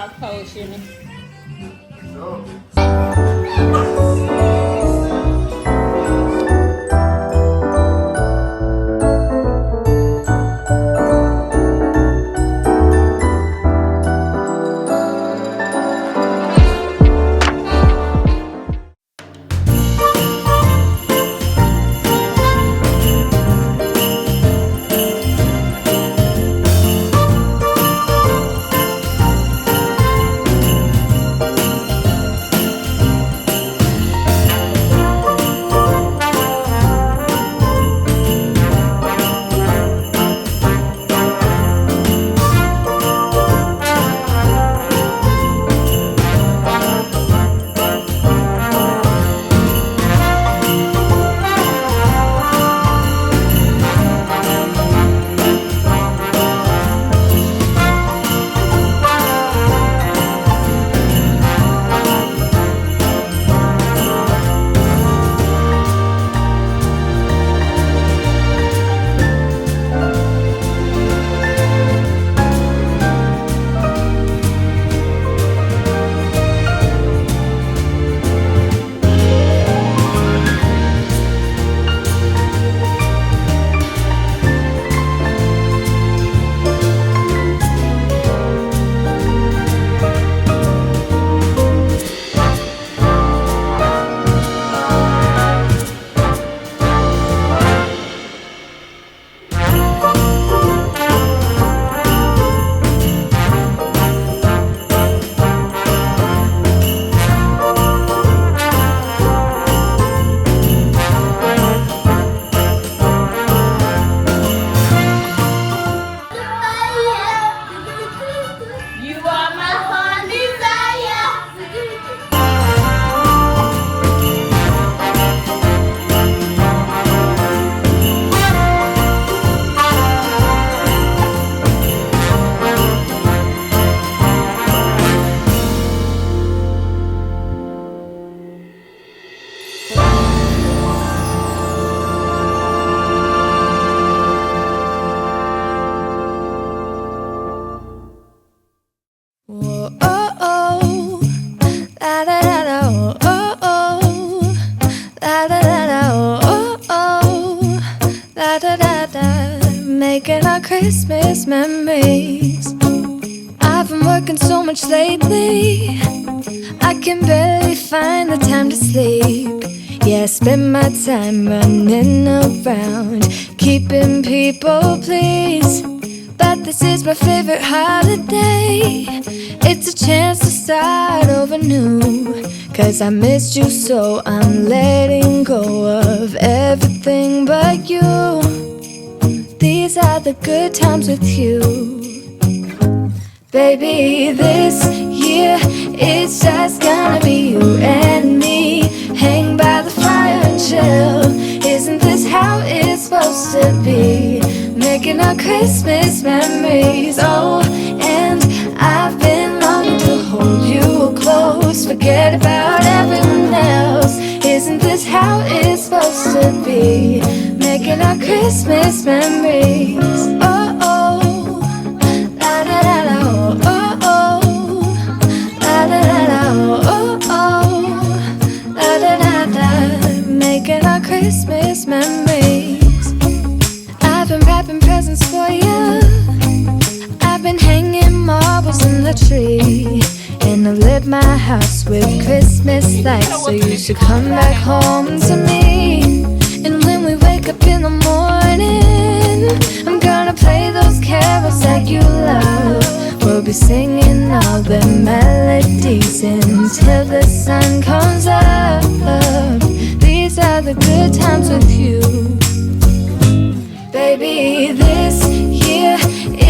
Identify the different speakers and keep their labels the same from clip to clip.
Speaker 1: dog potion.
Speaker 2: Making our Christmas memories. I've been working so much lately, I can barely find the time to sleep. Yeah, I spend my time running around, keeping people pleased. But this is my favorite holiday. It's a chance to start over new. Cause I missed you, so I'm letting go of everything but you. These are the good times with you. Baby, this year it's just gonna be you and me. Hang by the fire and chill. Isn't this how it's supposed to be? Making our Christmas memories. Oh, and I've been longing to hold you close. Forget about everyone else. Isn't this how it's supposed to be? Making our Christmas memories. Oh, oh, la da da da, oh, oh, la da da da, oh, oh, la da da da. Making our Christmas memories. I've been wrapping presents for you. I've been hanging marbles in the tree, and I lit my house with Christmas lights. So you should come back home to me. And when we wake up in the morning, I'm gonna play those carols that you love. We'll be singing all the melodies until the sun comes up. These are the good times with you. Baby, this year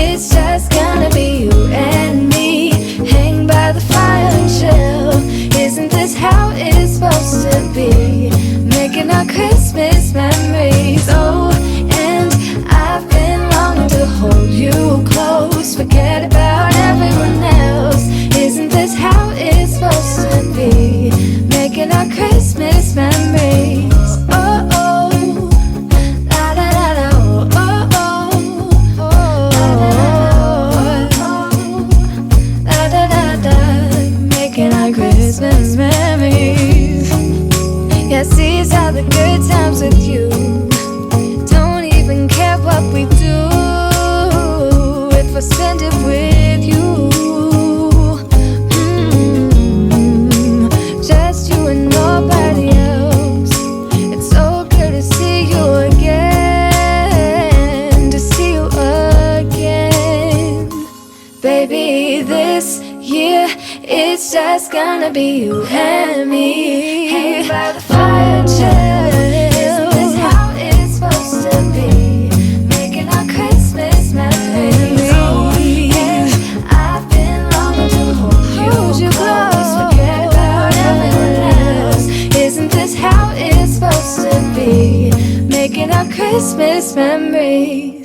Speaker 2: it's just gonna be you and me. Hang by the fire and chill. Isn't this how it's supposed to be? Making our Christmas memories. Oh, and I've been longing to hold you close. Forget about everyone else. Isn't this times with you. Don't even care what we do if I spend it with you. Just you and nobody else. It's so good to see you again, to see you again. Baby, this year it's just gonna be you and me. Hang by the fire and chill. Isn't this how it's supposed to be? Making our Christmas memories. Oh yeah, I've been longing to hold you close. Forget about everyone else. Isn't this how it's supposed to be? Making our Christmas memories.